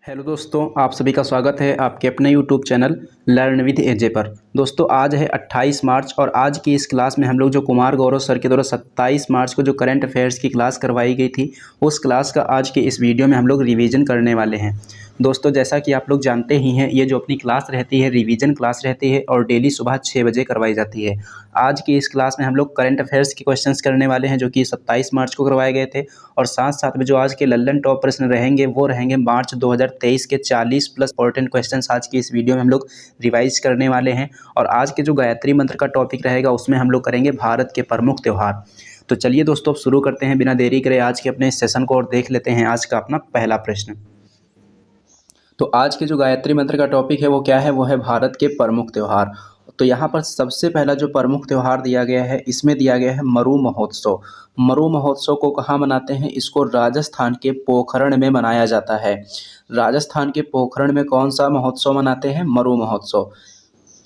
Hello दोस्तों, आप सभी का स्वागत है आपके अपने यूट्यूब चैनल लर्न विद एजे पर। दोस्तों आज है 28 मार्च और आज की इस क्लास में हम लोग जो कुमार गौरव सर के द्वारा 27 मार्च को जो करंट अफेयर्स की क्लास करवाई गई थी, उस क्लास का आज के इस वीडियो में हम लोग रिवीजन करने वाले हैं। दोस्तों जैसा कि आप लोग जानते ही हैं, ये जो अपनी क्लास रहती है रिवीजन क्लास रहती है और डेली सुबह 6 बजे करवाई जाती है। आज की इस क्लास में हम लोग करंट अफेयर्स के क्वेश्चंस करने वाले हैं जो कि 27 मार्च को करवाए गए थे, और साथ साथ में जो आज के लल्लन टॉप प्रश्न रहेंगे वो रहेंगे मार्च 2023 के 40 प्लस इंपॉर्टेंट क्वेश्चंस आज की इस वीडियो में हम लोग रिवाइज करने वाले हैं। और आज के जो गायत्री मंत्र का टॉपिक रहेगा उसमें हम लोग करेंगे भारत के प्रमुख त्यौहार। तो चलिए दोस्तों अब शुरू करते हैं बिना देरी करे आज के अपने इस सेशन को और देख लेते हैं आज का अपना पहला प्रश्न। तो आज के जो गायत्री मंत्र का टॉपिक है वो क्या है, वो है भारत के प्रमुख त्यौहार। तो यहाँ पर सबसे पहला जो प्रमुख त्यौहार दिया गया है, इसमें दिया गया है मरु महोत्सव। मरु महोत्सव को कहाँ मनाते हैं? इसको राजस्थान के पोखरण में मनाया जाता है। राजस्थान के पोखरण में कौन सा महोत्सव मनाते हैं? मरु महोत्सव।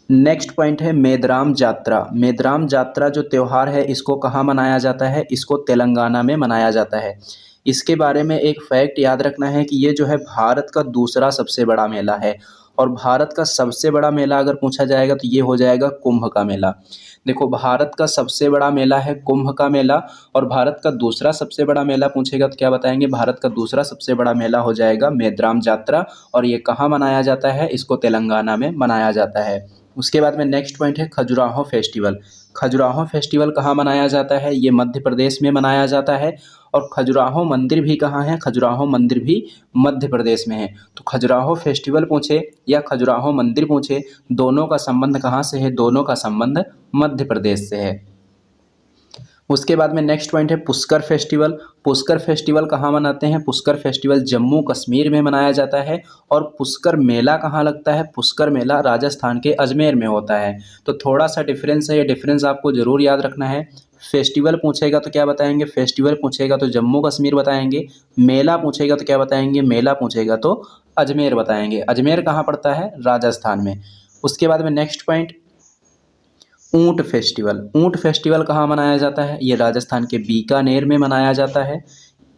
नेक्स्ट पॉइंट है मेदराम यात्रा। मेदराम यात्रा जो त्यौहार है इसको कहाँ मनाया जाता है? इसको तेलंगाना में मनाया जाता है। इसके बारे में एक फैक्ट याद रखना है कि ये जो है भारत का दूसरा सबसे बड़ा मेला है, और भारत का सबसे बड़ा मेला अगर पूछा जाएगा तो ये हो जाएगा कुंभ का मेला। देखो, भारत का सबसे बड़ा मेला है कुंभ का मेला, और भारत का दूसरा सबसे बड़ा मेला पूछेगा तो क्या बताएंगे? भारत का दूसरा सबसे बड़ा मेला हो जाएगा मेदराम यात्रा, और ये कहाँ मनाया जाता है? इसको तेलंगाना में मनाया जाता है। उसके बाद में नेक्स्ट पॉइंट है खजुराहो फेस्टिवल। खजुराहो फेस्टिवल कहाँ मनाया जाता है? ये मध्य प्रदेश में मनाया जाता है। और खजुराहो मंदिर भी कहाँ है? खजुराहो मंदिर भी मध्य प्रदेश में है। तो खजुराहो फेस्टिवल पूछे या खजुराहो मंदिर पूछे, दोनों का संबंध कहाँ से है? दोनों का संबंध मध्य प्रदेश से है। उसके बाद में नेक्स्ट पॉइंट है पुष्कर फेस्टिवल। पुष्कर फेस्टिवल कहाँ मनाते हैं? पुष्कर फेस्टिवल जम्मू कश्मीर में मनाया जाता है। और पुष्कर मेला कहाँ लगता है? पुष्कर मेला राजस्थान के अजमेर में होता है। तो थोड़ा सा डिफरेंस है, ये डिफरेंस आपको ज़रूर याद रखना है। फेस्टिवल पूछेगा तो क्या बताएंगे? फेस्टिवल पूछेगा तो जम्मू कश्मीर बताएंगे। मेला पूछेगा तो क्या बताएंगे? मेला पूछेगा तो अजमेर बताएंगे। अजमेर कहाँ पड़ता है? राजस्थान में। उसके बाद में नेक्स्ट पॉइंट ऊंट फेस्टिवल। ऊंट फेस्टिवल कहाँ मनाया जाता है? ये राजस्थान के बीकानेर में मनाया जाता है।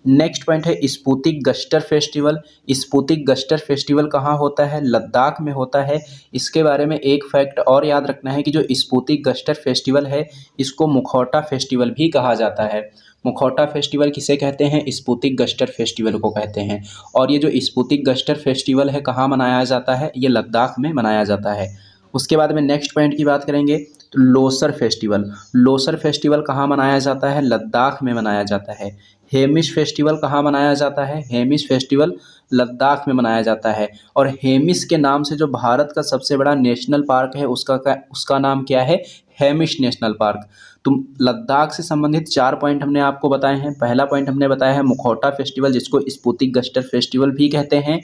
नेक्स्ट पॉइंट है स्पुतिक गस्टर फेस्टिवल। स्पुतिक गस्टर फेस्टिवल कहाँ होता है? लद्दाख में होता है। इसके बारे में एक फैक्ट और याद रखना है कि जो स्पुतिक गस्टर फेस्टिवल है इसको मुखौटा फेस्टिवल भी कहा जाता है। मुखौटा फेस्टिवल किसे कहते हैं? स्पुतिक गस्टर फेस्टिवल को कहते हैं। और ये जो स्पुतिक गस्टर फेस्टिवल है कहाँ मनाया जाता है? ये लद्दाख में मनाया जाता है। उसके बाद में नेक्स्ट पॉइंट की बात करेंगे तो लोसर फेस्टिवल। लोसर फेस्टिवल कहाँ मनाया जाता है? लद्दाख में मनाया जाता है। हेमिश फेस्टिवल कहाँ मनाया जाता है? हेमिश फेस्टिवल लद्दाख में मनाया जाता है। और हेमिश के नाम से जो भारत का सबसे बड़ा नेशनल पार्क है उसका नाम क्या है? Hamish national park. तो लद्दाख से संबंधित 4 पॉइंट हमने आपको बताए हैं। पहला पॉइंट हमने बताया है मुखौटा फेस्टिवल, जिसको स्पुतिक गस्टर फेस्टिवल भी कहते हैं,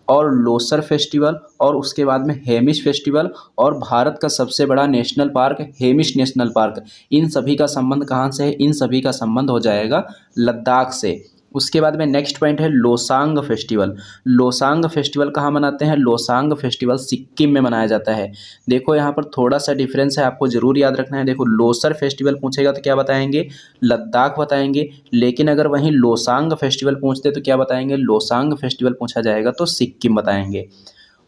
और लोसर फेस्टिवल, और उसके बाद में हेमिश फेस्टिवल, और भारत का सबसे बड़ा national park Hemis national park. इन सभी का संबंध कहाँ से है? इन सभी का संबंध हो जाएगा लद्दाख से। उसके बाद में नेक्स्ट पॉइंट है लोसांग फेस्टिवल। लोसांग फेस्टिवल कहाँ मनाते हैं? लोसांग फेस्टिवल सिक्किम में मनाया जाता है। देखो यहाँ पर थोड़ा सा डिफरेंस है, आपको ज़रूर याद रखना है। देखो, लोसर फेस्टिवल पूछेगा तो क्या बताएंगे? लद्दाख बताएंगे। लेकिन अगर वहीं लोसांग फेस्टिवल पूछते तो क्या बताएंगे? लोसांग फेस्टिवल पूछा जाएगा तो सिक्किम बताएंगे।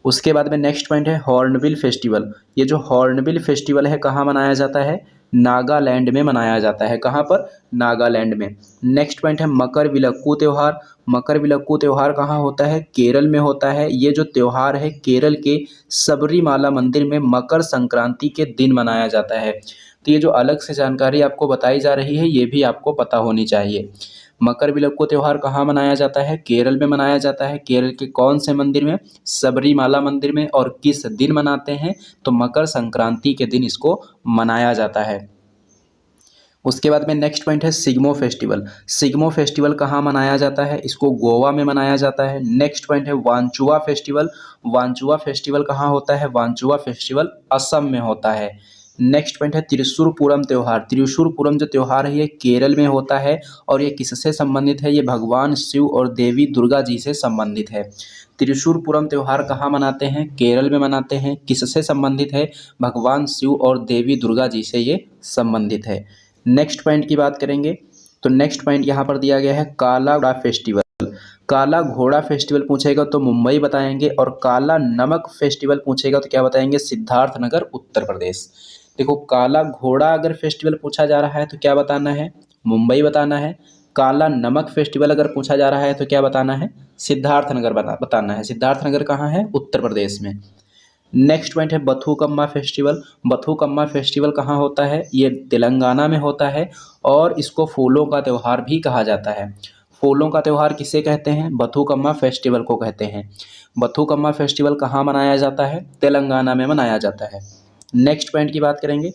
उसके बाद में नेक्स्ट पॉइंट है हॉर्नबिल फेस्टिवल। ये जो हॉर्नबिल फेस्टिवल है कहाँ मनाया जाता है? नागालैंड में मनाया जाता है। कहाँ पर? नागालैंड में। नेक्स्ट पॉइंट है मकरविलक्कू त्यौहार। मकरविलक्कू त्यौहार कहाँ होता है? केरल में होता है। ये जो त्यौहार है केरल के सबरीमाला मंदिर में मकर संक्रांति के दिन मनाया जाता है। तो ये जो अलग से जानकारी आपको बताई जा रही है ये भी आपको पता होनी चाहिए। मकरविलक्कू त्यौहार कहाँ मनाया जाता है? केरल में मनाया जाता है। केरल के कौन से मंदिर में? सबरीमाला मंदिर में। और किस दिन मनाते हैं? तो मकर संक्रांति के दिन इसको मनाया जाता है। उसके बाद में नेक्स्ट पॉइंट है सिग्मो फेस्टिवल। सिग्मो फेस्टिवल कहाँ मनाया जाता है? इसको गोवा में मनाया जाता है। नेक्स्ट पॉइंट है वांचुआ फेस्टिवल। वांचुआ फेस्टिवल कहाँ होता है? वांचुआ फेस्टिवल असम में होता है। नेक्स्ट पॉइंट है त्रिशूर पूरम त्यौहार। त्रिशूर पूरम जो त्यौहार है ये केरल में होता है, और ये किससे संबंधित है? ये भगवान शिव और देवी दुर्गा जी से संबंधित है। त्रिशूर पूरम त्यौहार कहाँ मनाते हैं? केरल में मनाते हैं। किससे संबंधित है? भगवान शिव और देवी दुर्गा जी से ये संबंधित है। नेक्स्ट पॉइंट की बात करेंगे तो नेक्स्ट पॉइंट यहाँ पर दिया गया है काला घोड़ा फेस्टिवल। काला घोड़ा फेस्टिवल पूछेगा तो मुंबई बताएंगे, और काला नमक फेस्टिवल पूछेगा तो क्या बताएंगे, सिद्धार्थनगर उत्तर प्रदेश। देखो काला घोड़ा अगर फेस्टिवल पूछा जा रहा है तो क्या बताना है, मुंबई बताना है। काला नमक फेस्टिवल अगर पूछा जा रहा है तो क्या बताना है, सिद्धार्थनगर बताना है। सिद्धार्थनगर कहाँ है, उत्तर प्रदेश में। नेक्स्ट पॉइंट है बथुकम्मा फेस्टिवल। बथुकम्मा फेस्टिवल कहाँ होता है, ये तेलंगाना में होता है, और इसको फूलों का त्यौहार भी कहा जाता है। फूलों का त्यौहार किसे कहते हैं, बथुकम्मा फेस्टिवल को कहते हैं। बथुकम्मा फेस्टिवल कहाँ मनाया जाता है, तेलंगाना में मनाया जाता है। नेक्स्ट पॉइंट की बात करेंगे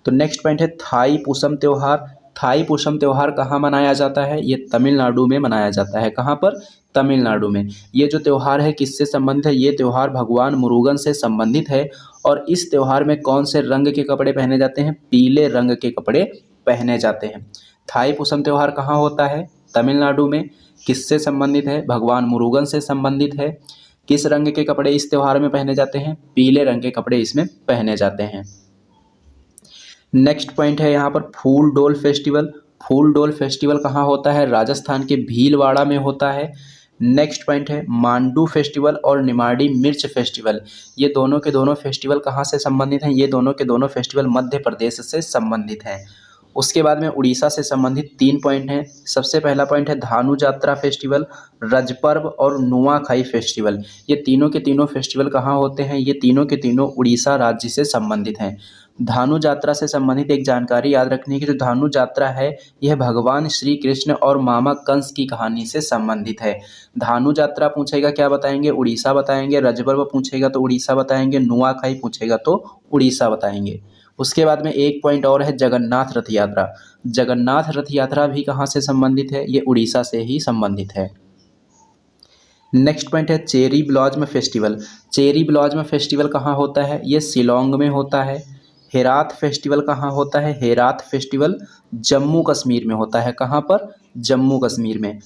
तो नेक्स्ट पॉइंट है थाई पुसम त्यौहार। थाई पुसम त्यौहार कहाँ मनाया जाता है, ये तमिलनाडु में मनाया जाता है। कहाँ पर, तमिलनाडु में। ये जो त्यौहार है किससे संबंधित है, ये त्यौहार भगवान मुरुगन से संबंधित है। और इस त्यौहार में कौन से रंग के कपड़े पहने जाते हैं, पीले रंग के कपड़े पहने जाते हैं। थाई पुसम त्यौहार कहाँ होता है, तमिलनाडु में। किससे संबंधित है, भगवान मुरुगन से संबंधित है। किस रंग के कपड़े इस त्यौहार में पहने जाते हैं, पीले रंग के कपड़े इसमें पहने जाते हैं। नेक्स्ट पॉइंट है यहाँ पर फूल डोल फेस्टिवल। फूल डोल फेस्टिवल कहाँ होता है, राजस्थान के भीलवाड़ा में होता है। नेक्स्ट पॉइंट है मांडू फेस्टिवल और निमाड़ी मिर्च फेस्टिवल। ये दोनों के दोनों फेस्टिवल कहाँ से संबंधित हैं, ये दोनों के दोनों फेस्टिवल मध्य प्रदेश से संबंधित हैं। उसके बाद में उड़ीसा से संबंधित 3 पॉइंट हैं। सबसे पहला पॉइंट है धानु यात्रा फेस्टिवल, रज पर्व और नुआखाई फेस्टिवल। ये तीनों के तीनों फेस्टिवल कहाँ होते हैं, ये तीनों के तीनों उड़ीसा राज्य से संबंधित हैं। धानु यात्रा से संबंधित एक जानकारी याद रखनी है कि जो धानु यात्रा है यह भगवान श्री कृष्ण और मामा कंस की कहानी से संबंधित है। धानु यात्रा पूछेगा क्या बताएंगे, उड़ीसा बताएंगे। रज पर्व पूछेगा तो उड़ीसा बताएंगे। नुआखाई पूछेगा तो उड़ीसा बताएंगे। उसके बाद में एक पॉइंट और है जगन्नाथ रथ यात्रा। जगन्नाथ रथ यात्रा भी कहाँ से संबंधित है, ये उड़ीसा से ही संबंधित है। नेक्स्ट पॉइंट है cherry blossom festival. Cherry blossom festival कहाँ होता है, ये शिलोंग में होता है। हेरात फेस्टिवल कहाँ होता है, हेरात फेस्टिवल जम्मू कश्मीर में होता है। कहाँ पर, जम्मू कश्मीर में।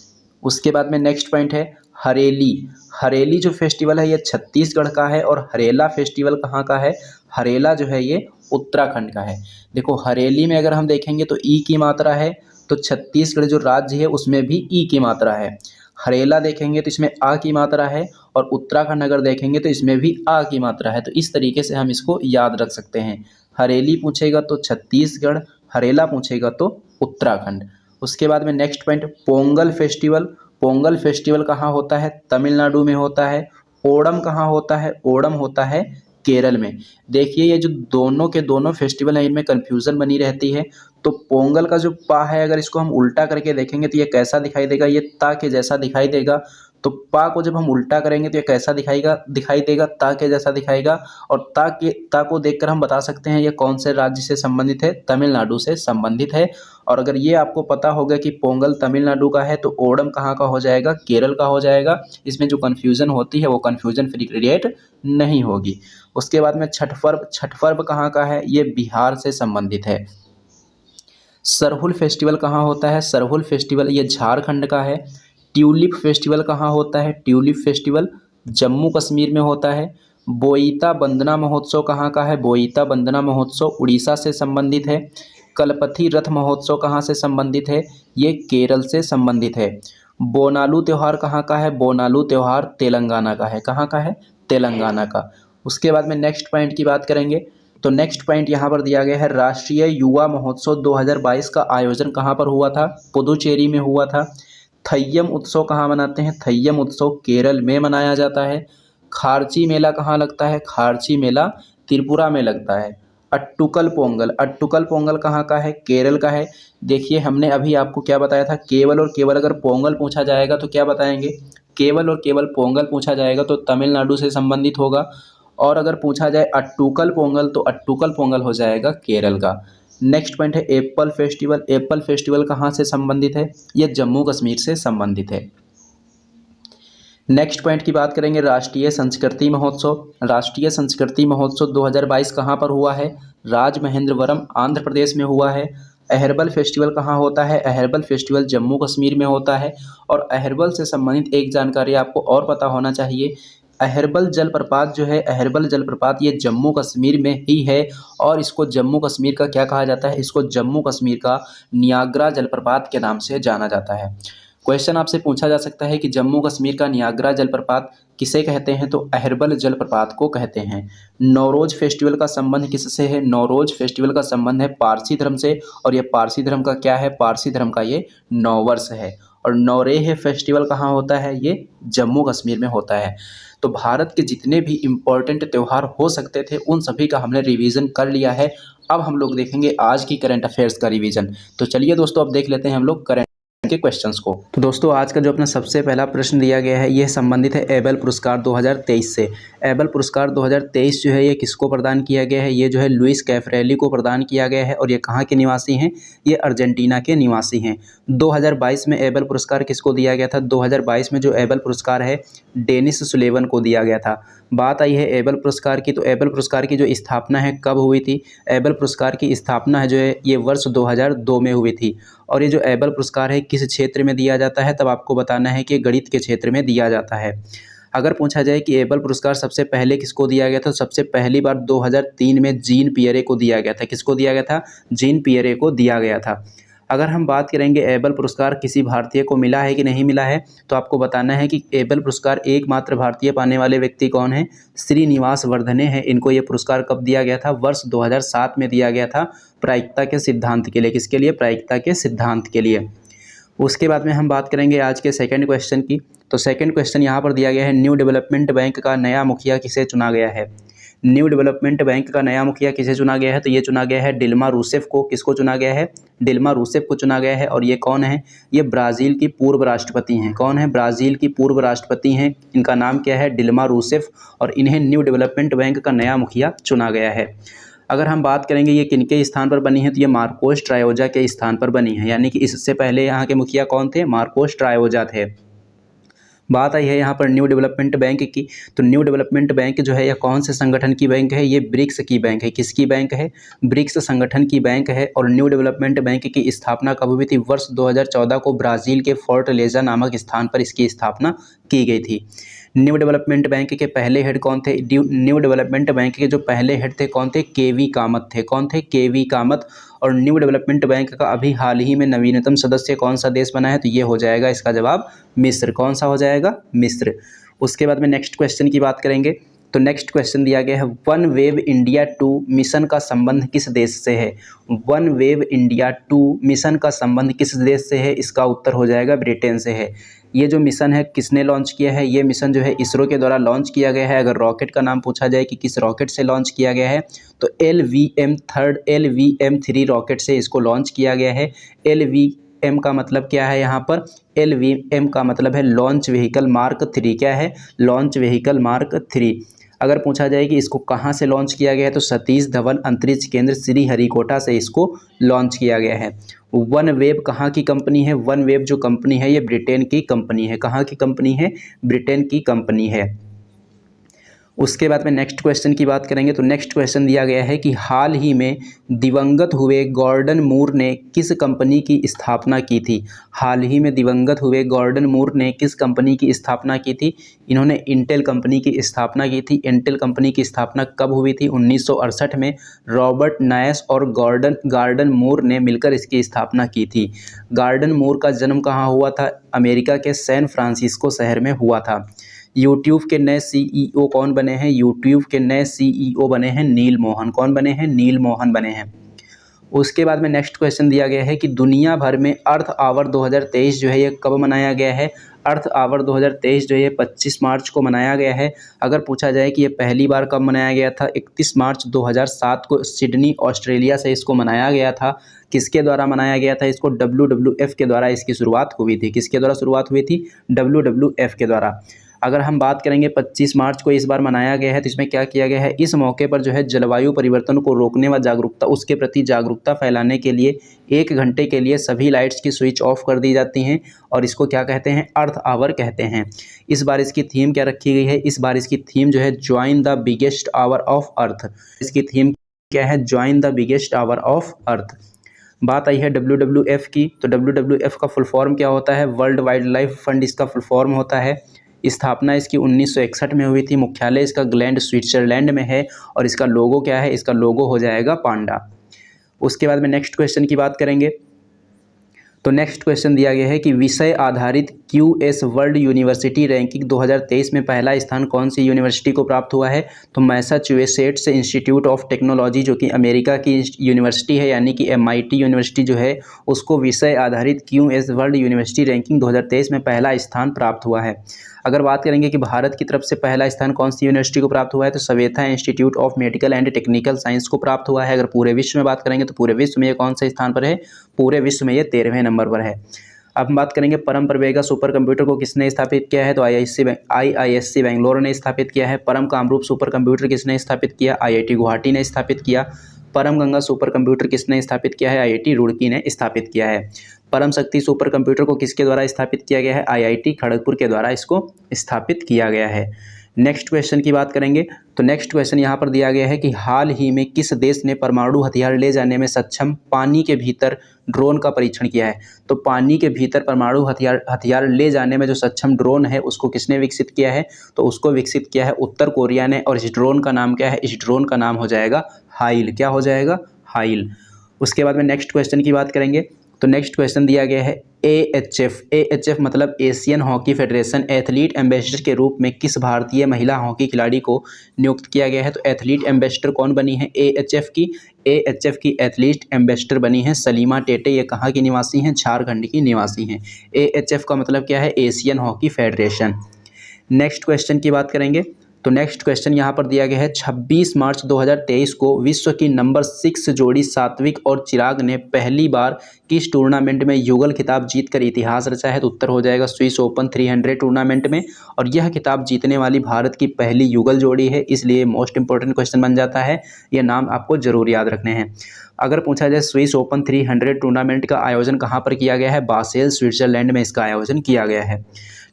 उसके बाद में नेक्स्ट पॉइंट है हरेली। हरेली जो फेस्टिवल है ये छत्तीसगढ़ का है, और हरेला फेस्टिवल कहाँ का है, हरेला जो है ये उत्तराखंड का है। देखो हरेली में अगर हम देखेंगे तो ई की मात्रा है, तो छत्तीसगढ़ जो राज्य है उसमें भी ई की मात्रा है। हरेला देखेंगे तो इसमें आ की मात्रा है, और उत्तराखंड अगर देखेंगे तो इसमें भी आ की मात्रा है। तो इस तरीके से हम इसको याद रख सकते हैं। हरेली पूछेगा तो छत्तीसगढ़, हरेला पूछेगा तो उत्तराखंड। उसके बाद में next point Pongal festival. Pongal festival कहाँ होता है, तमिलनाडु में होता है। ओणम कहाँ होता है, ओणम होता है केरल में। देखिए ये जो दोनों के दोनों फेस्टिवल हैं इनमें कन्फ्यूज़न बनी रहती है। तो पोंगल का जो पा है अगर इसको हम उल्टा करके देखेंगे तो ये कैसा दिखाई देगा, ये ता के जैसा दिखाई देगा। तो पा को जब हम उल्टा करेंगे तो ये कैसा दिखाई देगा, ता के जैसा दिखाएगा। और ता को देखकर हम बता सकते हैं ये कौन से राज्य से संबंधित है, तमिलनाडु से संबंधित है। और अगर ये आपको पता होगा कि पोंगल तमिलनाडु का है तो ओणम कहाँ का हो जाएगा, केरल का हो जाएगा। इसमें जो कन्फ्यूज़न होती है वो कन्फ्यूज़न फ्री क्रिएट नहीं होगी। उसके बाद में छठ पर्व। छठ पर्व कहाँ का है, ये बिहार से संबंधित है। सरहुल फेस्टिवल कहाँ होता है, सरहुल फेस्टिवल ये झारखंड का है। ट्यूलिप फेस्टिवल कहाँ होता है, ट्यूलिप फेस्टिवल जम्मू कश्मीर में होता है। बोईता बंदना महोत्सव कहाँ का है, बोईता बंदना महोत्सव उड़ीसा से संबंधित है। कलपथी रथ महोत्सव कहाँ से संबंधित है, ये केरल से संबंधित है। बोनालू त्यौहार कहाँ का है, बोनालू त्यौहार तेलंगाना का है। कहाँ का है, तेलंगाना का। उसके बाद में नेक्स्ट पॉइंट की बात करेंगे तो नेक्स्ट पॉइंट यहाँ पर दिया गया है राष्ट्रीय युवा महोत्सव 2022 का आयोजन कहाँ पर हुआ था, पुदुचेरी में हुआ था। थय्यम उत्सव कहाँ मनाते हैं, थय्यम उत्सव केरल में मनाया जाता है। खारची मेला कहाँ लगता है, खारची मेला त्रिपुरा में लगता है। अट्टुकल पोंगल, अट्टुकल पोंगल कहाँ का है, केरल का है। देखिए हमने अभी आपको क्या बताया था, केवल और केवल अगर पोंगल पूछा जाएगा तो क्या बताएंगे, केवल और केवल पोंगल पूछा जाएगा तो तमिलनाडु से संबंधित होगा। और अगर पूछा जाए अट्टुकल पोंगल तो अट्टुकल पोंगल हो जाएगा केरल का। नेक्स्ट पॉइंट है एप्पल फेस्टिवल। एप्पल फेस्टिवल कहाँ से संबंधित है, यह जम्मू कश्मीर से संबंधित है। नेक्स्ट पॉइंट की बात करेंगे राष्ट्रीय संस्कृति महोत्सव। राष्ट्रीय संस्कृति महोत्सव 2022 कहाँ पर हुआ है, राजमहेंद्रवरम आंध्र प्रदेश में हुआ है। अहरबल फेस्टिवल कहाँ होता है, अहरबल फेस्टिवल जम्मू कश्मीर में होता है। और अहरबल से संबंधित एक जानकारी आपको और पता होना चाहिए, अहरबल जलप्रपात जो है, अहरबल जलप्रपात ये जम्मू कश्मीर में ही है। और इसको जम्मू कश्मीर का क्या कहा जाता है, इसको जम्मू कश्मीर का नियाग्रा जलप्रपात के नाम से जाना जाता है। क्वेश्चन आपसे पूछा जा सकता है कि जम्मू कश्मीर का नियाग्रा जलप्रपात किसे कहते हैं, तो अहरबल जलप्रपात को कहते हैं। नौरोज फेस्टिवल का संबंध किससे है? नौरोज फेस्टिवल का संबंध है पारसी धर्म से, और ये पारसी धर्म का क्या है? पारसी धर्म का ये नववर्ष है। और नौरेह फेस्टिवल कहाँ होता है? ये जम्मू कश्मीर में होता है। तो भारत के जितने भी इम्पोर्टेंट त्यौहार हो सकते थे उन सभी का हमने रिवीजन कर लिया है। अब हम लोग देखेंगे आज की करंट अफेयर्स का रिवीजन। तो चलिए दोस्तों, अब देख लेते हैं हम लोग करंट के क्वेश्चंस को। तो दोस्तों, आज का जो अपना सबसे पहला प्रश्न दिया गया है यह संबंधित है एबेल पुरस्कार 2023 से। एबेल पुरस्कार 2023 जो है ये किसको प्रदान किया गया है? ये जो है लुइस कैफरेली को प्रदान किया गया है। और ये कहाँ के निवासी हैं? ये अर्जेंटीना के निवासी हैं। 2022 में एबेल पुरस्कार किसको दिया गया था? 2022 में जो एबेल पुरस्कार है डेनिस सुलेवन को दिया गया था। बात आई है एबेल पुरस्कार की, तो एबेल पुरस्कार की जो स्थापना है कब हुई थी? एबेल पुरस्कार की स्थापना है जो है ये वर्ष 2002 में हुई थी। और ये जो एबेल पुरस्कार है किस क्षेत्र में दिया जाता है? तब आपको बताना है कि गणित के क्षेत्र में दिया जाता है। अगर पूछा जाए कि एबेल पुरस्कार सबसे पहले किसको दिया गया था, तो सबसे पहली बार 2003 में जीन पियरे को दिया गया था। किसको दिया गया था? जीन पियरे को दिया गया था। अगर हम बात करेंगे एबेल पुरस्कार किसी भारतीय को मिला है कि नहीं मिला है, तो आपको बताना है कि एबेल पुरस्कार एकमात्र भारतीय पाने वाले व्यक्ति कौन है? श्रीनिवास वर्धने हैं। इनको ये पुरस्कार कब दिया गया था? वर्ष 2007 में दिया गया था, प्रायिकता के सिद्धांत के लिए। किसके लिए? प्रायिकता के सिद्धांत के लिए। उसके बाद में हम बात करेंगे आज के सेकंड क्वेश्चन की। तो सेकंड क्वेश्चन यहाँ पर दिया गया है, न्यू डेवलपमेंट बैंक का नया मुखिया किसे चुना गया है? न्यू डेवलपमेंट बैंक का नया मुखिया किसे चुना गया है? तो ये चुना गया है डिल्मा रूसेफ को। किसको चुना गया है? डिल्मा रूसेफ को चुना गया है। और ये कौन है? ये ब्राज़ील की पूर्व राष्ट्रपति हैं। कौन है? ब्राज़ील की पूर्व राष्ट्रपति हैं। इनका नाम क्या है? Dilma Rousseff. और इन्हें न्यू डेवलपमेंट बैंक का नया मुखिया चुना गया है। अगर हम बात करेंगे ये किनके स्थान पर बनी है, तो ये मार्कोस ट्रायोजा के स्थान पर बनी है। यानी कि इससे पहले यहाँ के मुखिया कौन थे? मार्कोस ट्रायोजा थे। बात आई है यहाँ पर न्यू डेवलपमेंट बैंक की। तो न्यू डेवलपमेंट बैंक जो है यह कौन से संगठन की बैंक है? ये ब्रिक्स की बैंक है। किसकी बैंक है? ब्रिक्स संगठन की बैंक है। और न्यू डेवलपमेंट बैंक की स्थापना कब हुई थी? वर्ष 2014 को ब्राज़ील के फोर्टलेजा नामक स्थान पर इसकी स्थापना की गई थी। न्यू डेवलपमेंट बैंक के पहले हेड कौन थे? न्यू डेवलपमेंट बैंक के जो पहले हेड थे कौन थे? केवी कामत थे। कौन थे? केवी कामत। और न्यू डेवलपमेंट बैंक का अभी हाल ही में नवीनतम सदस्य कौन सा देश बना है? तो ये हो जाएगा इसका जवाब मिस्र। कौन सा हो जाएगा? मिस्र। उसके बाद में नेक्स्ट क्वेश्चन की बात करेंगे। तो नेक्स्ट क्वेश्चन दिया गया है, वन वेव इंडिया 2 मिशन का संबंध किस देश से है? वन वेव इंडिया 2 मिशन का संबंध किस देश से है? इसका उत्तर हो जाएगा ब्रिटेन से है। ये जो मिशन है किसने लॉन्च किया है? ये मिशन जो है इसरो के द्वारा लॉन्च किया गया है। अगर रॉकेट का नाम पूछा जाए कि किस रॉकेट से लॉन्च किया गया है, तो LVM-3 रॉकेट से इसको लॉन्च किया गया है। LVM का मतलब क्या है? यहाँ पर LVM का मतलब है लॉन्च व्हीकल मार्क 3। क्या है? Launch vehicle mark 3। अगर पूछा जाए कि इसको कहाँ से लॉन्च किया गया है, तो सतीश धवन अंतरिक्ष केंद्र श्रीहरिकोटा से इसको लॉन्च किया गया है। वन वेव कहाँ की कंपनी है? वन वेव जो कंपनी है ये ब्रिटेन की कंपनी है। कहाँ की कंपनी है? ब्रिटेन की कंपनी है। उसके बाद में नेक्स्ट क्वेश्चन की बात करेंगे। तो नेक्स्ट क्वेश्चन दिया गया है कि हाल ही में दिवंगत हुए गॉर्डन मूर ने किस कंपनी की स्थापना की थी? हाल ही में दिवंगत हुए गॉर्डन मूर ने किस कंपनी की स्थापना की थी? इन्होंने इंटेल कंपनी की स्थापना की थी। इंटेल कंपनी की स्थापना कब हुई थी? 1968 में रॉबर्ट नायस और गार्डन मूर ने मिलकर इसकी स्थापना की थी। गार्डन मूर का जन्म कहाँ हुआ था? अमेरिका के सैन फ्रांसिस्को शहर में हुआ था। यूट्यूब के नए CEO कौन बने हैं? यूट्यूब के नए CEO बने हैं नील मोहन। कौन बने हैं? नील मोहन बने हैं। उसके बाद में नेक्स्ट क्वेश्चन दिया गया है कि दुनिया भर में अर्थ आवर 2023 जो है ये कब मनाया गया है? अर्थ आवर 2023 जो है 25 मार्च को मनाया गया है। अगर पूछा जाए कि ये पहली बार कब मनाया गया था, 31 मार्च 2007 को सिडनी ऑस्ट्रेलिया से इसको मनाया गया था। किसके द्वारा मनाया गया था? इसको WWF के द्वारा इसकी शुरुआत हुई थी। किसके द्वारा शुरुआत हुई थी? WWF के द्वारा। अगर हम बात करेंगे 25 मार्च को इस बार मनाया गया है, तो इसमें क्या किया गया है? इस मौके पर जो है जलवायु परिवर्तन को रोकने व जागरूकता उसके प्रति जागरूकता फैलाने के लिए 1 घंटे के लिए सभी लाइट्स की स्विच ऑफ कर दी जाती हैं और इसको क्या कहते हैं? अर्थ आवर कहते हैं। इस बार इसकी थीम क्या रखी गई है? इस बार इसकी थीम जो है join the biggest hour of earth. इसकी थीम क्या है? Join the biggest hour of earth. बात आई है WWF की। तो WWF का फुल फॉर्म क्या होता है? वर्ल्ड वाइल्ड लाइफ फंड इसका फुल फॉर्म होता है। स्थापना इसकी 1961 में हुई थी। मुख्यालय इसका ग्लैंड स्विट्जरलैंड में है। और इसका लोगो क्या है? इसका लोगो हो जाएगा पांडा। उसके बाद में नेक्स्ट क्वेश्चन की बात करेंगे। तो नेक्स्ट क्वेश्चन दिया गया है कि विषय आधारित QS वर्ल्ड यूनिवर्सिटी रैंकिंग 2023 में पहला स्थान कौन सी यूनिवर्सिटी को प्राप्त हुआ है। तो मैसाचुसेट्स इंस्टीट्यूट ऑफ टेक्नोलॉजी जो कि अमेरिका की यूनिवर्सिटी है, यानी कि MIT यूनिवर्सिटी जो है, उसको विषय आधारित QS वर्ल्ड यूनिवर्सिटी रैंकिंग 2023 में पहला स्थान प्राप्त हुआ है। अगर बात करेंगे कि भारत की तरफ से पहला स्थान कौन सी यूनिवर्सिटी को प्राप्त हुआ है, तो Saveetha institute of medical and technical science को प्राप्त हुआ है। अगर पूरे विश्व में बात करेंगे तो पूरे विश्व में ये कौन से स्थान पर है, पूरे विश्व में ये 13वें नंबर पर है। अब हम बात करेंगे परम प्रवेगा सुपर कंप्यूटर को किसने स्थापित किया है, तो IISc बेंगलोर ने स्थापित किया है। परम कामरूप सुपर कंप्यूटर किसने स्थापित किया, IIT गुवाहाटी ने स्थापित किया। परम गंगा सुपर कंप्यूटर किसने स्थापित किया है, IIT रुड़की ने स्थापित किया है। परम शक्ति सुपर कंप्यूटर को किसके द्वारा स्थापित किया गया है, IIT खड़गपुर के द्वारा इसको स्थापित किया गया है। नेक्स्ट क्वेश्चन की बात करेंगे तो नेक्स्ट क्वेश्चन यहाँ पर दिया गया है कि हाल ही में किस देश ने परमाणु हथियार ले जाने में सक्षम पानी के भीतर ड्रोन का परीक्षण किया है। तो पानी के भीतर परमाणु हथियार ले जाने में जो सक्षम ड्रोन है उसको किसने विकसित किया है, तो उसको विकसित किया है उत्तर कोरिया ने। और इस ड्रोन का नाम क्या है, इस ड्रोन का नाम हो जाएगा हाइल। क्या हो जाएगा, हाइल। उसके बाद में नेक्स्ट क्वेश्चन की बात करेंगे तो नेक्स्ट क्वेश्चन दिया गया है AHF मतलब Asian hockey federation athlete ambassador के रूप में किस भारतीय महिला हॉकी खिलाड़ी को नियुक्त किया गया है। तो एथलीट एम्बेसडर कौन बनी है, AHF की एथलीट एम्बेसडर बनी है सलीमा टेटे। ये कहाँ की निवासी हैं, झारखंड की निवासी हैं। AHF का मतलब क्या है, Asian hockey federation. Next question की बात करेंगे तो नेक्स्ट क्वेश्चन यहाँ पर दिया गया है 26 मार्च 2023 को विश्व की नंबर 6 जोड़ी सात्विक और चिराग ने पहली बार किस टूर्नामेंट में युगल खिताब जीतकर इतिहास रचा है। तो उत्तर हो जाएगा स्विस ओपन 300 टूर्नामेंट में। और यह खिताब जीतने वाली भारत की पहली युगल जोड़ी है, इसलिए मोस्ट इंपॉर्टेंट क्वेश्चन बन जाता है। ये नाम आपको जरूर याद रखने हैं। अगर पूछा जाए स्विस ओपन 300 टूर्नामेंट का आयोजन कहाँ पर किया गया है, बासेल स्विट्जरलैंड में इसका आयोजन किया गया है।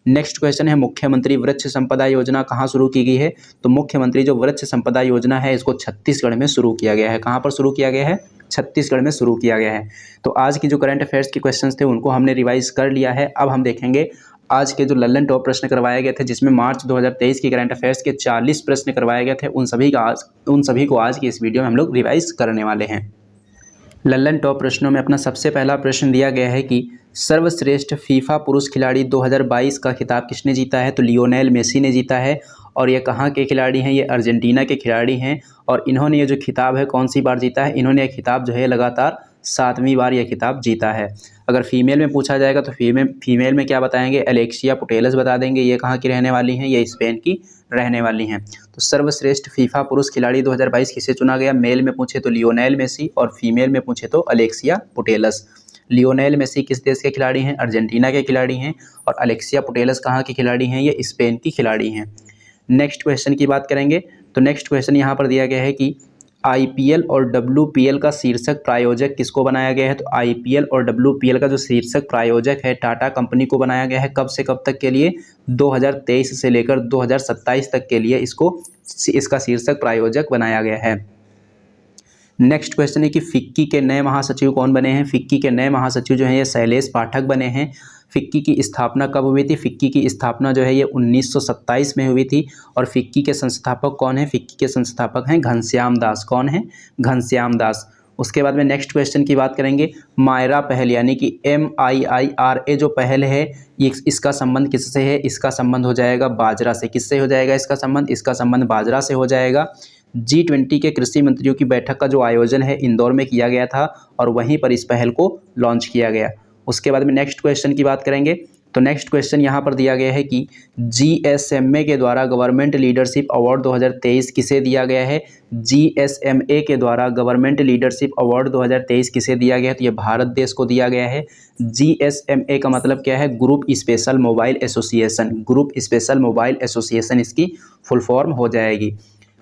नेक्स्ट क्वेश्चन है मुख्यमंत्री वृक्ष संपदा योजना कहाँ शुरू की गई है। तो मुख्यमंत्री जो वृक्ष संपदा योजना है इसको छत्तीसगढ़ में शुरू किया गया है। कहाँ पर शुरू किया गया है, छत्तीसगढ़ में शुरू किया गया है। तो आज की जो करंट अफेयर्स के क्वेश्चंस थे उनको हमने रिवाइज कर लिया है। अब हम देखेंगे आज के जो लल्लन टॉप प्रश्न करवाए गए थे, जिसमें मार्च 2023 की करंट अफेयर्स के 40 प्रश्न करवाए गए थे, उन सभी को आज की इस वीडियो में हम लोग रिवाइज करने वाले हैं। लल्लन टॉप प्रश्नों में अपना सबसे पहला प्रश्न दिया गया है कि सर्वश्रेष्ठ फीफा पुरुष खिलाड़ी 2022 का खिताब किसने जीता है। तो लियोनेल मेसी ने जीता है। और ये कहाँ के खिलाड़ी हैं, ये अर्जेंटीना के खिलाड़ी हैं। और इन्होंने ये जो खिताब है कौन सी बार जीता है, इन्होंने ये खिताब जो है लगातार 7वीं बार यह खिताब जीता है। अगर फीमेल में पूछा जाएगा तो फीमेल में क्या बताएंगे, एलेक्सिया पुटेलस बता देंगे। ये कहाँ की रहने वाली हैं, ये स्पेन की रहने वाली हैं। तो सर्वश्रेष्ठ फीफा पुरुष खिलाड़ी 2022 किसे चुना गया, मेल में पूछे तो लियोनेल मेसी और फीमेल में पूछे तो एलेक्सिया पुटेलस। लियोनेल मेसी किस देश के खिलाड़ी हैं, अर्जेंटीना के खिलाड़ी हैं। और एलेक्सिया पुटेलस कहाँ की खिलाड़ी हैं, ये स्पेन की खिलाड़ी हैं। नेक्स्ट क्वेश्चन की बात करेंगे तो नेक्स्ट क्वेश्चन यहाँ पर दिया गया है कि IPL और WPL का शीर्षक प्रायोजक किसको बनाया गया है। तो IPL और WPL का जो शीर्षक प्रायोजक है टाटा कंपनी को बनाया गया है। कब से कब तक के लिए, 2023 से लेकर 2027 तक के लिए इसका शीर्षक प्रायोजक बनाया गया है। नेक्स्ट क्वेश्चन है कि फिक्की के नए महासचिव कौन बने हैं। फिक्की के नए महासचिव जो हैं ये शैलेश पाठक बने हैं। फिक्की की स्थापना कब हुई थी, फिक्की की स्थापना जो है ये 1927 में हुई थी। और फिक्की के संस्थापक कौन है, फिक्की के संस्थापक हैं घनश्याम दास। कौन है, घनश्याम दास। उसके बाद में नेक्स्ट क्वेश्चन की बात करेंगे मायरा पहल यानी कि MIIRA जो पहल है इसका संबंध किससे है, इसका संबंध हो जाएगा बाजरा से। किससे हो जाएगा इसका संबंध, इसका संबंध बाजरा से हो जाएगा। G20 के कृषि मंत्रियों की बैठक का जो आयोजन है इंदौर में किया गया था और वहीं पर इस पहल को लॉन्च किया गया। उसके बाद में नेक्स्ट क्वेश्चन की बात करेंगे तो नेक्स्ट क्वेश्चन यहाँ पर दिया गया है कि GSMA के द्वारा गवर्नमेंट लीडरशिप अवार्ड 2023 किसे दिया गया है। GSMA के द्वारा गवर्नमेंट लीडरशिप अवार्ड 2023 किसे दिया गया है, तो ये भारत देश को दिया गया है। GSMA का मतलब क्या है, group special mobile association. Group special mobile association इसकी फुल फॉर्म हो जाएगी।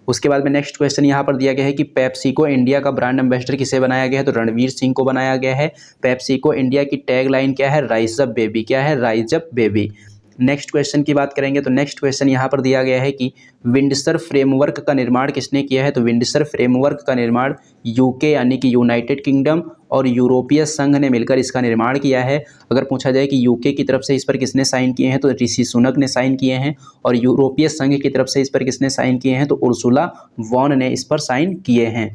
उसके बाद में नेक्स्ट क्वेश्चन यहाँ पर दिया गया है कि पेप्सिको इंडिया का ब्रांड एम्बेसडर किसे बनाया गया है, तो रणवीर सिंह को बनाया गया है। पेप्सिको इंडिया की टैग लाइन क्या है, राइज अप बेबी। क्या है, rise up baby. Next question की बात करेंगे तो नेक्स्ट क्वेश्चन यहाँ पर दिया गया है कि विंडसर फ्रेमवर्क का निर्माण किसने किया है। तो विंडसर फ्रेमवर्क का निर्माण यूके यानी कि यूनाइटेड किंगडम और यूरोपीय संघ ने मिलकर इसका निर्माण किया है। अगर पूछा जाए कि यूके की तरफ से इस पर किसने साइन किए हैं तो ऋषि सुनक ने साइन किए हैं। और यूरोपीय संघ की तरफ से इस पर किसने साइन किए हैं तो उर्सुला वॉन ने इस पर साइन किए हैं।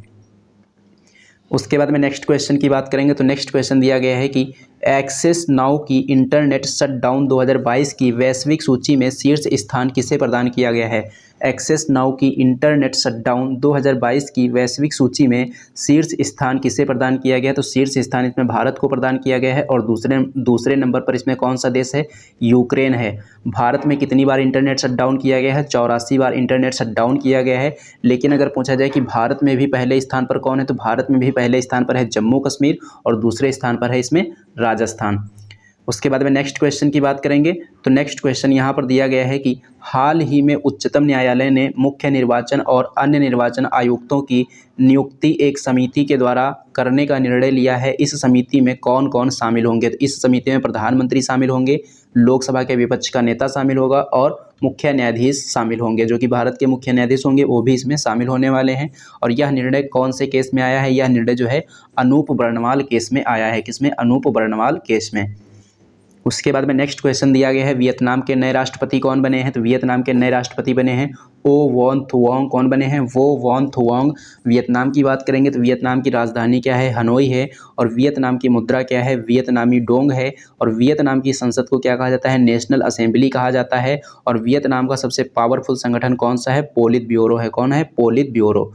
उसके बाद में नेक्स्ट क्वेश्चन की बात करेंगे तो नेक्स्ट क्वेश्चन दिया गया है कि एक्सेस नाउ की इंटरनेट शटडाउन 2022 की वैश्विक सूची में शीर्ष स्थान किसे प्रदान किया गया है? एक्सेस नाउ की इंटरनेट शटडाउन 2022 की वैश्विक सूची में शीर्ष स्थान किसे प्रदान किया गया है? तो शीर्ष स्थान इसमें भारत को प्रदान किया गया है और दूसरे नंबर पर इसमें कौन सा देश है? यूक्रेन है। भारत में कितनी बार इंटरनेट शटडाउन किया गया है? 84 बार इंटरनेट शटडाउन किया गया है। लेकिन अगर पूछा जाए कि भारत में भी पहले स्थान पर कौन है, तो भारत में भी पहले स्थान पर है जम्मू कश्मीर और दूसरे स्थान पर है इसमें राजस्थान। उसके बाद में नेक्स्ट क्वेश्चन की बात करेंगे तो नेक्स्ट क्वेश्चन यहाँ पर दिया गया है कि हाल ही में उच्चतम न्यायालय ने मुख्य निर्वाचन और अन्य निर्वाचन आयुक्तों की नियुक्ति एक समिति के द्वारा करने का निर्णय लिया है। इस समिति में कौन कौन शामिल होंगे? तो इस समिति में प्रधानमंत्री शामिल होंगे, लोकसभा के विपक्ष का नेता शामिल होगा और मुख्य न्यायाधीश शामिल होंगे। जो कि भारत के मुख्य न्यायाधीश होंगे वो भी इसमें शामिल होने वाले हैं। और यह निर्णय कौन से केस में आया है? यह निर्णय जो है अनूप वर्णवाल केस में आया है। किसमें? अनूप वर्णवाल केस में। उसके बाद में नेक्स्ट क्वेश्चन दिया गया है वियतनाम के नए राष्ट्रपति कौन बने हैं? तो वियतनाम के नए राष्ट्रपति बने हैं ओ वॉन थुआंग। कौन बने हैं? वो वॉन थुआंग। वियतनाम की बात करेंगे तो वियतनाम की राजधानी क्या है? हनोई है। और वियतनाम की मुद्रा क्या है? वियतनामी डोंग है। और वियतनाम की संसद को क्या कहा जाता है? नेशनल असेंबली कहा जाता है। और वियतनाम का सबसे पावरफुल संगठन कौन सा है? पोलित ब्यूरो है। कौन है? Polit bureau.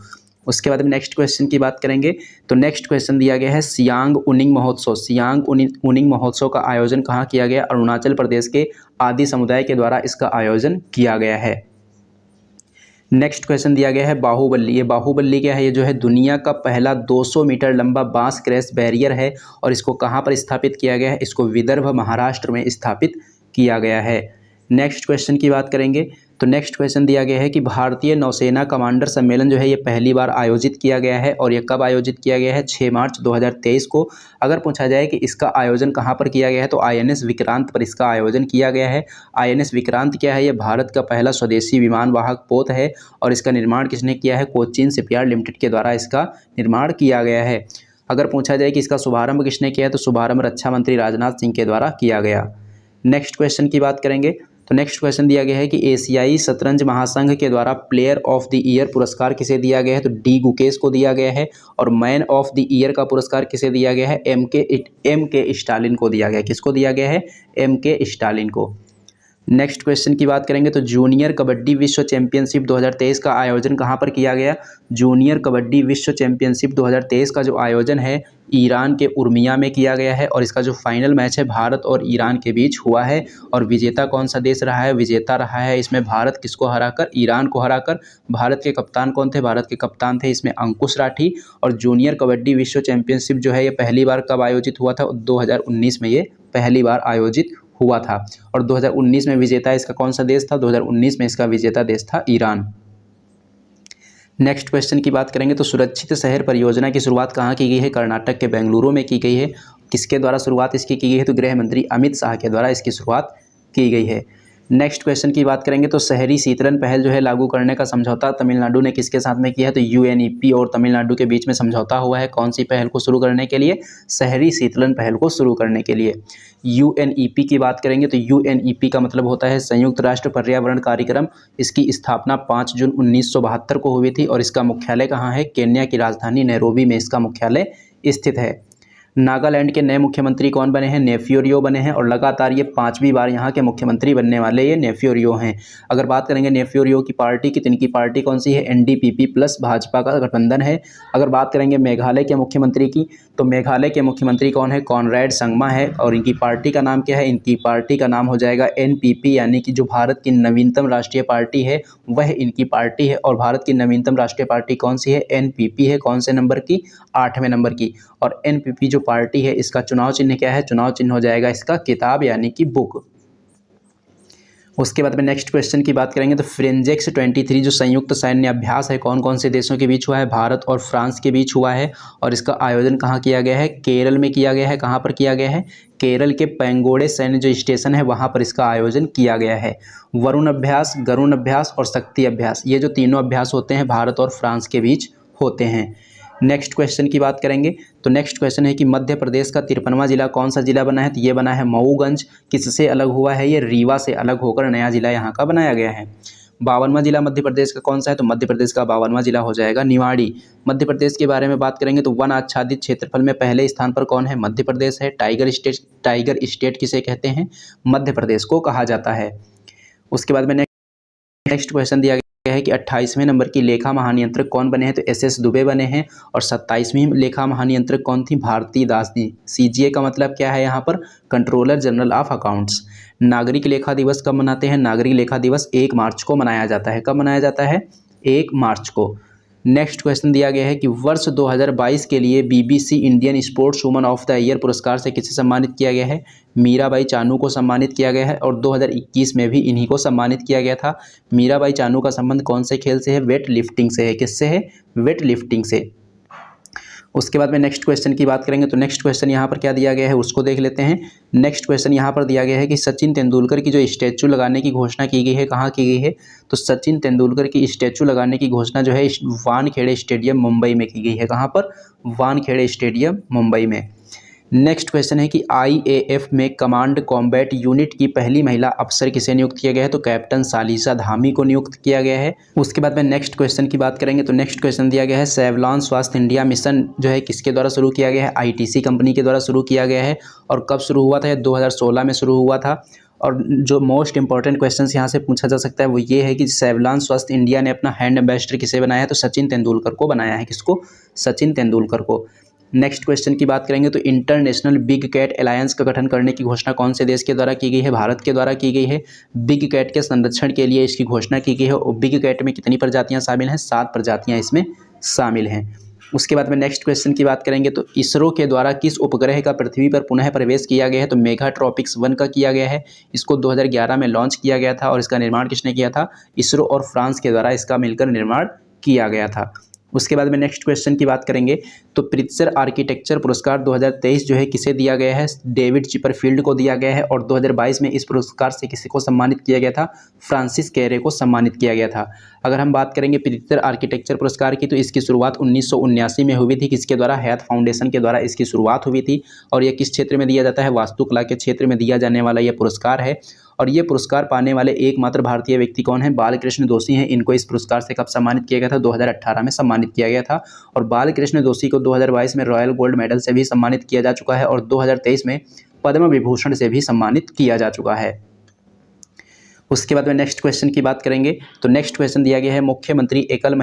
उसके बाद में नेक्स्ट क्वेश्चन की बात करेंगे तो नेक्स्ट क्वेश्चन दिया गया है सियांग उनिंग महोत्सव। सियांग उनिंग महोत्सव का आयोजन कहाँ किया गया? अरुणाचल प्रदेश के आदि समुदाय के द्वारा इसका आयोजन किया गया है। नेक्स्ट क्वेश्चन दिया गया है बाहुबली। ये बाहुबली क्या है? ये जो है दुनिया का पहला 200 मीटर लंबा बांस क्रैश बैरियर है और इसको कहाँ पर स्थापित किया गया है? इसको विदर्भ महाराष्ट्र में स्थापित किया गया है। नेक्स्ट क्वेश्चन की बात करेंगे तो नेक्स्ट क्वेश्चन दिया गया है कि भारतीय नौसेना कमांडर सम्मेलन जो है ये पहली बार आयोजित किया गया है। और ये कब आयोजित किया गया है? 6 मार्च 2023 को। अगर पूछा जाए कि इसका आयोजन कहाँ पर किया गया है तो INS विक्रांत पर इसका आयोजन किया गया है। INS विक्रांत क्या है? ये भारत का पहला स्वदेशी विमान वाहक पोत है और इसका निर्माण किसने किया है? कोचीन शिपयार्ड लिमिटेड के द्वारा इसका निर्माण किया गया है। अगर पूछा जाए कि इसका शुभारंभ किसने किया है तो शुभारंभ रक्षा मंत्री राजनाथ सिंह के द्वारा किया गया। नेक्स्ट क्वेश्चन की बात करेंगे तो नेक्स्ट क्वेश्चन दिया गया है कि एशियाई शतरंज महासंघ के द्वारा प्लेयर ऑफ द ईयर पुरस्कार किसे दिया गया है? तो डी गुकेश को दिया गया है। और मैन ऑफ द ईयर का पुरस्कार किसे दिया गया है? एम के स्टालिन को दिया गया है। किसको दिया गया है? एम के स्टालिन को। नेक्स्ट क्वेश्चन की बात करेंगे तो जूनियर कबड्डी विश्व चैंपियनशिप 2023 का आयोजन कहाँ पर किया गया? जूनियर कबड्डी विश्व चैंपियनशिप 2023 का जो आयोजन है ईरान के उर्मिया में किया गया है। और इसका जो फाइनल मैच है भारत और ईरान के बीच हुआ है। और विजेता कौन सा देश रहा है? विजेता रहा है इसमें भारत। किसको हराकर? ईरान को हराकर। भारत के कप्तान कौन थे? भारत के कप्तान थे इसमें अंकुश राठी। और जूनियर कबड्डी विश्व चैंपियनशिप जो है ये पहली बार कब आयोजित हुआ था? 2019 में ये पहली बार आयोजित हुआ था। और 2019 में विजेता इसका कौन सा देश था? 2019 में इसका विजेता देश था ईरान। नेक्स्ट क्वेश्चन की बात करेंगे तो सुरक्षित शहर परियोजना की शुरुआत कहाँ की गई है? कर्नाटक के बेंगलुरु में की गई है। किसके द्वारा शुरुआत इसकी की गई है? तो गृह मंत्री अमित शाह के द्वारा इसकी शुरुआत की गई है। नेक्स्ट क्वेश्चन की बात करेंगे तो शहरी शीतलन पहल जो है लागू करने का समझौता तमिलनाडु ने किसके साथ में किया है? तो UNEP और तमिलनाडु के बीच में समझौता हुआ है। कौन सी पहल को शुरू करने के लिए? शहरी शीतलन पहल को शुरू करने के लिए। UNEP की बात करेंगे तो UNEP का मतलब होता है संयुक्त राष्ट्र पर्यावरण कार्यक्रम। इसकी स्थापना 5 जून 1972 को हुई थी। और इसका मुख्यालय कहाँ है? केन्या की राजधानी नैरोबी में इसका मुख्यालय स्थित है। नागालैंड के नए मुख्यमंत्री कौन बने हैं? नेफ्यू रियो बने हैं। और लगातार ये 5वीं बार यहाँ के मुख्यमंत्री बनने वाले ये नेफ्यू रियो हैं। अगर बात करेंगे नेफ्यू रियो की पार्टी की तो इनकी पार्टी कौन सी है? NDPP प्लस भाजपा का गठबंधन है। अगर बात करेंगे मेघालय के मुख्यमंत्री की तो मेघालय के मुख्यमंत्री कौन है? कॉनरेड संगमा है। और इनकी पार्टी का नाम क्या है? इनकी पार्टी का नाम हो जाएगा NPP, यानी कि जो भारत की नवीनतम राष्ट्रीय पार्टी है वह इनकी पार्टी है। और भारत की नवीनतम राष्ट्रीय पार्टी कौन सी है? NPP है। कौन से नंबर की? 8वें नंबर की। और NPP जो पार्टी है इसका चुनाव चिन्ह क्या है? चुनाव चिन्ह हो जाएगा इसका किताब यानी कि बुक। उसके बाद में नेक्स्ट क्वेश्चन की बात करेंगे तो फ्रेंजेक्स 23 जो संयुक्त सैन्य अभ्यास है कौन कौन से देशों के बीच हुआ है? भारत और फ्रांस के बीच हुआ है। और इसका आयोजन कहाँ किया गया है? केरल में किया गया है। कहाँ पर किया गया है? केरल के पेंगोड़े सैन्य जो स्टेशन है वहाँ पर इसका आयोजन किया गया है। वरुण अभ्यास, गरुण अभ्यास और शक्ति अभ्यास, ये जो तीनों अभ्यास होते हैं भारत और फ्रांस के बीच होते हैं। नेक्स्ट क्वेश्चन की बात करेंगे तो नेक्स्ट क्वेश्चन है कि मध्य प्रदेश का 53वां जिला कौन सा जिला बना है? तो ये बना है मऊगंज। किससे अलग हुआ है? ये रीवा से अलग होकर नया जिला यहाँ का बनाया गया है। 52वां जिला मध्य प्रदेश का कौन सा है, तो मध्य प्रदेश का 52वां जिला हो जाएगा निवाड़ी। मध्य प्रदेश के बारे में बात करेंगे तो वन आच्छादित क्षेत्रफल में पहले स्थान पर कौन है, मध्य प्रदेश है। टाइगर स्टेट किसे कहते हैं, मध्य प्रदेश को कहा जाता है। उसके बाद में नेक्स्ट क्वेश्चन दिया गया है कि 28वें नंबर की लेखा महानियंत्रक कौन बने हैं, तो SS दुबे बने हैं। और 27वीं लेखा महानियंत्रक कौन थी, भारती दास जी। CGA का मतलब क्या है यहाँ पर, कंट्रोलर जनरल ऑफ अकाउंट्स। नागरिक लेखा दिवस कब मनाते हैं, नागरिक लेखा दिवस 1 मार्च को मनाया जाता है। कब मनाया जाता है, 1 मार्च को। नेक्स्ट क्वेश्चन दिया गया है कि वर्ष 2022 के लिए BBC Indian sports woman of the year पुरस्कार से किसे सम्मानित किया गया है, मीराबाई चानू को सम्मानित किया गया है। और 2021 में भी इन्हीं को सम्मानित किया गया था। मीराबाई चानू का संबंध कौन से खेल से है, वेट लिफ्टिंग से है। किससे है, वेट लिफ्टिंग से। उसके बाद में नेक्स्ट क्वेश्चन की बात करेंगे तो नेक्स्ट क्वेश्चन यहाँ पर क्या दिया गया है उसको देख लेते हैं। नेक्स्ट क्वेश्चन यहाँ पर दिया गया है कि सचिन तेंदुलकर की जो स्टैचू लगाने की घोषणा की गई है, कहाँ की गई है, तो सचिन तेंदुलकर की स्टैचू लगाने की घोषणा जो है वानखेड़े स्टेडियम मुंबई में की गई है। कहाँ पर, वानखेड़े स्टेडियम मुंबई में। नेक्स्ट क्वेश्चन है कि IAF में कमांड कॉम्बैट यूनिट की पहली महिला अफसर किसे नियुक्त किया गया है, तो कैप्टन सालिसा धामी को नियुक्त किया गया है। उसके बाद में नेक्स्ट क्वेश्चन की बात करेंगे तो नेक्स्ट क्वेश्चन दिया गया है सेवलॉन स्वास्थ्य इंडिया मिशन जो है किसके द्वारा शुरू किया गया है, ITC कंपनी के द्वारा शुरू किया गया है। और कब शुरू हुआ था, 2016 में शुरू हुआ था। और जो मोस्ट इंपॉर्टेंट क्वेश्चन यहाँ से पूछा जा सकता है वो ये है कि सेवलॉन स्वास्थ्य इंडिया ने अपना हैंड एम्बेसडर किसे बनाया है, तो सचिन तेंदुलकर को बनाया है। किसको, सचिन तेंदुलकर को। नेक्स्ट क्वेश्चन की बात करेंगे तो इंटरनेशनल बिग कैट अलायंस का गठन करने की घोषणा कौन से देश के द्वारा की गई है, भारत के द्वारा की गई है। बिग कैट के संरक्षण के लिए इसकी घोषणा की गई है। और बिग कैट में कितनी प्रजातियां शामिल हैं, 7 प्रजातियां इसमें शामिल हैं। उसके बाद में नेक्स्ट क्वेश्चन की बात करेंगे तो इसरो के द्वारा किस उपग्रह का पृथ्वी पर पुनः प्रवेश किया गया है, तो मेगाट्रॉपिक्स 1 का किया गया है। इसको 2011 में लॉन्च किया गया था। और इसका निर्माण किसने किया था, इसरो और फ्रांस के द्वारा इसका मिलकर निर्माण किया गया था। उसके बाद में नेक्स्ट क्वेश्चन की बात करेंगे तो प्रित्जर आर्किटेक्चर पुरस्कार 2023 जो है किसे दिया गया है, डेविड चिपरफील्ड को दिया गया है। और 2022 में इस पुरस्कार से किसी को सम्मानित किया गया था, फ्रांसिस कैरे को सम्मानित किया गया था। अगर हम बात करेंगे प्रित्जर आर्किटेक्चर पुरस्कार की तो इसकी शुरुआत 1979 में हुई थी। किसके द्वारा, हैथ फाउंडेशन के द्वारा इसकी शुरुआत हुई थी। और यह किस क्षेत्र में दिया जाता है, वास्तुकला के क्षेत्र में दिया जाने वाला यह पुरस्कार है। और ये पुरस्कार पाने वाले एकमात्र भारतीय व्यक्ति कौन है, बालकृष्ण दोषी हैं। इनको इस पुरस्कार से कब सम्मानित किया गया था, 2018 में सम्मानित किया गया था। और बालकृष्ण दोषी को 2022 में रॉयल गोल्ड मेडल से भी सम्मानित किया जा चुका है। और 2023 में पद्म विभूषण से भी सम्मानित किया जा चुका है। उसके बाद में नेक्स्ट क्वेश्चन की बात करेंगे तो नेक्स्ट क्वेश्चन दिया गया है मुख्यमंत्री एकल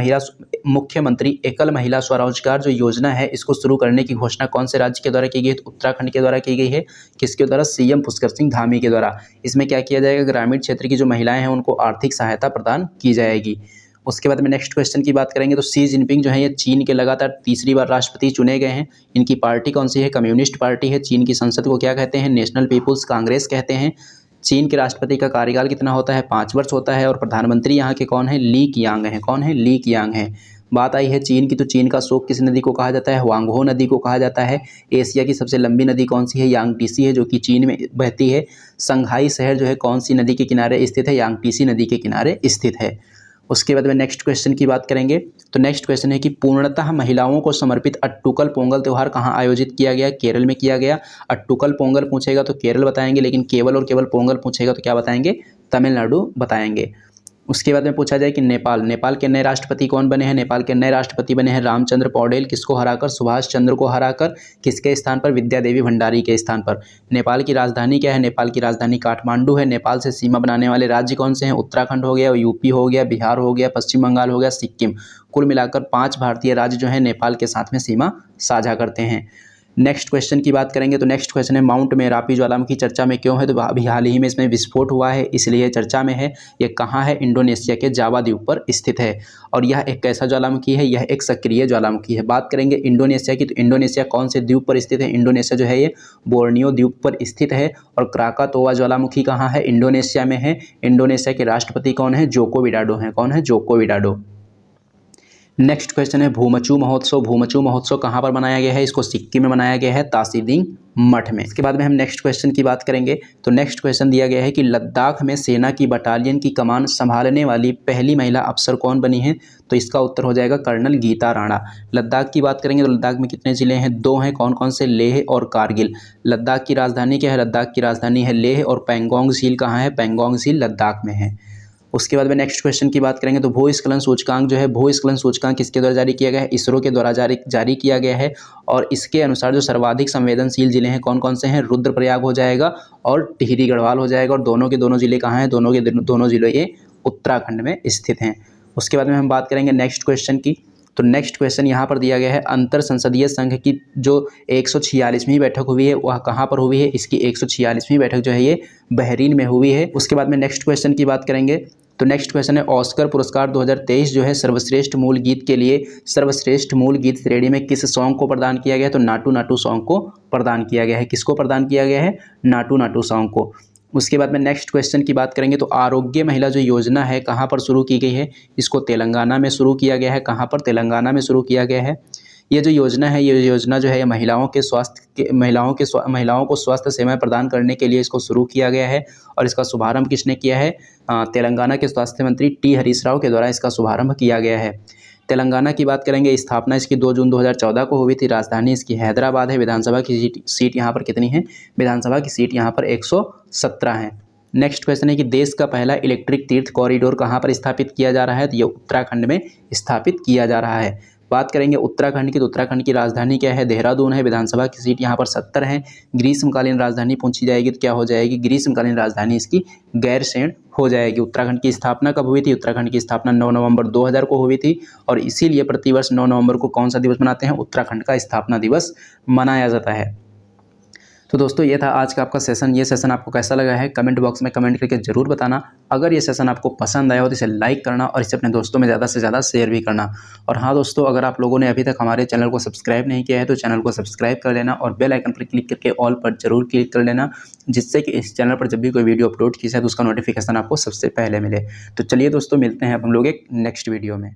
महिला स्वरोजगार जो योजना है इसको शुरू करने की घोषणा कौन से राज्य के द्वारा की गई है, तो उत्तराखंड के द्वारा की गई है। किसके द्वारा, CM पुष्कर सिंह धामी के द्वारा। इसमें क्या किया जाएगा, ग्रामीण क्षेत्र की जो महिलाएं हैं उनको आर्थिक सहायता प्रदान की जाएगी। उसके बाद में नेक्स्ट क्वेश्चन की बात करेंगे तो शी जिनपिंग जो है ये चीन के लगातार तीसरी बार राष्ट्रपति चुने गए हैं। इनकी पार्टी कौन सी है, कम्युनिस्ट पार्टी है। चीन की संसद को क्या कहते हैं, नेशनल पीपुल्स कांग्रेस कहते हैं। चीन के राष्ट्रपति का कार्यकाल कितना होता है, 5 वर्ष होता है। और प्रधानमंत्री यहाँ के कौन है, ली कियांग हैं। कौन है, ली कियांग हैं। बात आई है चीन की तो चीन का शोक किस नदी को कहा जाता है, हुआंगहो नदी को कहा जाता है। एशिया की सबसे लंबी नदी कौन सी है, यांगटीसी है जो कि चीन में बहती है। संघाई शहर जो है कौन सी नदी के किनारे स्थित है, यांगटीसी नदी के किनारे स्थित है। उसके बाद में नेक्स्ट क्वेश्चन की बात करेंगे तो नेक्स्ट क्वेश्चन है कि पूर्णतः महिलाओं को समर्पित अट्टुकल पोंगल त्यौहार कहाँ आयोजित किया गया, केरल में किया गया। अट्टुकल पोंगल पूछेगा तो केरल बताएंगे, लेकिन केवल और केवल पोंगल पूछेगा तो क्या बताएंगे, तमिलनाडु बताएंगे। उसके बाद में पूछा जाए कि नेपाल के नए राष्ट्रपति कौन बने हैं, नेपाल के नए राष्ट्रपति बने हैं रामचंद्र पौडेल। किसको हराकर, सुभाष चंद्र को हराकर। किसके स्थान पर, विद्या देवी भंडारी के स्थान पर। नेपाल की राजधानी क्या है, नेपाल की राजधानी काठमांडू है। नेपाल से सीमा बनाने वाले राज्य कौन से हैं, उत्तराखंड हो गया, यूपी हो गया, बिहार हो गया, पश्चिम बंगाल हो गया, सिक्किम। कुल मिलाकर 5 भारतीय राज्य जो हैं नेपाल के साथ में सीमा साझा करते हैं। नेक्स्ट क्वेश्चन की बात करेंगे तो नेक्स्ट क्वेश्चन है माउंट मेरापी ज्वालामुखी चर्चा में क्यों है, तो अभी हाल ही में इसमें विस्फोट हुआ है इसलिए चर्चा में है। ये कहाँ है, इंडोनेशिया के जावा द्वीप पर स्थित है। और यह एक कैसा ज्वालामुखी है, यह एक सक्रिय ज्वालामुखी है। बात करेंगे इंडोनेशिया की तो इंडोनेशिया कौन से द्वीप पर स्थित है, इंडोनेशिया जो है ये बोर्नियो द्वीप पर स्थित है। और क्राकातोआ ज्वालामुखी कहाँ है, इंडोनेशिया में है। इंडोनेशिया के राष्ट्रपति कौन है, जोको विडोडो हैं। कौन है, जोको विडोडो। नेक्स्ट क्वेश्चन है भूमचू महोत्सव। भूमचू महोत्सव कहाँ पर मनाया गया है, इसको सिक्किम में मनाया गया है, तासीदिंग मठ में। इसके बाद में हम नेक्स्ट क्वेश्चन की बात करेंगे तो नेक्स्ट क्वेश्चन दिया गया है कि लद्दाख में सेना की बटालियन की कमान संभालने वाली पहली महिला अफसर कौन बनी है, तो इसका उत्तर हो जाएगा कर्नल गीता राणा। लद्दाख की बात करेंगे तो लद्दाख में कितने ज़िले हैं, 2 हैं। कौन कौन से, लेह और कारगिल। लद्दाख की राजधानी क्या है, लद्दाख की राजधानी है लेह। और पैंगोंग झील कहाँ है, पैंगोंग झील लद्दाख में है। उसके बाद में नेक्स्ट क्वेश्चन की बात करेंगे तो भूस्खलन सूचकांक जो है, भूस्खलन सूचकांक किसके द्वारा जारी किया गया है? इसरो के द्वारा जारी किया गया है। और इसके अनुसार जो सर्वाधिक संवेदनशील जिले हैं कौन कौन से हैं? रुद्रप्रयाग हो जाएगा और टिहरी गढ़वाल हो जाएगा। और दोनों के दोनों जिले कहाँ हैं? दोनों के दोनों जिले ये उत्तराखंड में स्थित हैं। उसके बाद में हम बात करेंगे नेक्स्ट क्वेश्चन की। तो नेक्स्ट क्वेश्चन यहाँ पर दिया गया है, अंतर संसदीय संघ की जो 146वीं बैठक हुई है वह कहाँ पर हुई है? इसकी 146वीं बैठक जो है ये बहरीन में हुई है। उसके बाद में नेक्स्ट क्वेश्चन की बात करेंगे तो नेक्स्ट क्वेश्चन है, ऑस्कर पुरस्कार 2023 जो है सर्वश्रेष्ठ मूल गीत के लिए सर्वश्रेष्ठ मूल गीत श्रेणी में किस सॉन्ग को प्रदान किया गया है? तो नाटू नाटू सॉन्ग को प्रदान किया गया है। किसको प्रदान किया गया है? नाटू नाटू सॉन्ग को। उसके बाद में नेक्स्ट क्वेश्चन की बात करेंगे तो आरोग्य महिला जो योजना है कहाँ पर शुरू की गई है? इसको तेलंगाना में शुरू किया गया है। कहाँ पर? तेलंगाना में शुरू किया गया है। ये जो योजना है, ये योजना जो है ये महिलाओं को स्वास्थ्य सेवाएं प्रदान करने के लिए इसको शुरू किया गया है। और इसका शुभारंभ किसने किया है? तेलंगाना के स्वास्थ्य मंत्री टी हरीश राव के द्वारा इसका शुभारंभ किया गया है। तेलंगाना की बात करेंगे, स्थापना इसकी 2 जून 2014 को हुई थी। राजधानी इसकी हैदराबाद है। विधानसभा की सीट यहाँ पर कितनी है? विधानसभा की सीट यहाँ पर 117 है। नेक्स्ट क्वेश्चन है कि देश का पहला इलेक्ट्रिक तीर्थ कॉरिडोर कहाँ पर स्थापित किया जा रहा है? तो ये उत्तराखंड में स्थापित किया जा रहा है। बात करेंगे उत्तराखंड की तो उत्तराखंड की राजधानी क्या है? देहरादून है। विधानसभा की सीट यहाँ पर 70 है। ग्रीष्मकालीन राजधानी पूछी जाएगी तो क्या हो जाएगी? ग्रीष्मकालीन राजधानी इसकी गैरसैंण हो जाएगी। उत्तराखंड की स्थापना कब हुई थी? उत्तराखंड की स्थापना 9 नवंबर 2000 को हुई थी। और इसीलिए प्रतिवर्ष 9 नवंबर को कौन सा दिवस मनाते हैं? उत्तराखंड का स्थापना दिवस मनाया जाता है। तो दोस्तों ये था आज का आपका सेशन। ये सेशन आपको कैसा लगा है कमेंट बॉक्स में कमेंट करके ज़रूर बताना। अगर ये सेशन आपको पसंद आया हो तो इसे लाइक करना और इसे अपने दोस्तों में ज़्यादा से ज़्यादा शेयर भी करना। और हाँ दोस्तों, अगर आप लोगों ने अभी तक हमारे चैनल को सब्सक्राइब नहीं किया है तो चैनल को सब्सक्राइब कर लेना और बेल आइकन पर क्लिक करके ऑल पर जरूर क्लिक कर लेना, जिससे कि इस चैनल पर जब भी कोई वीडियो अपलोड की जाए तो उसका नोटिफिकेशन आपको सबसे पहले मिले। तो चलिए दोस्तों, मिलते हैं हम लोग एक नेक्स्ट वीडियो में।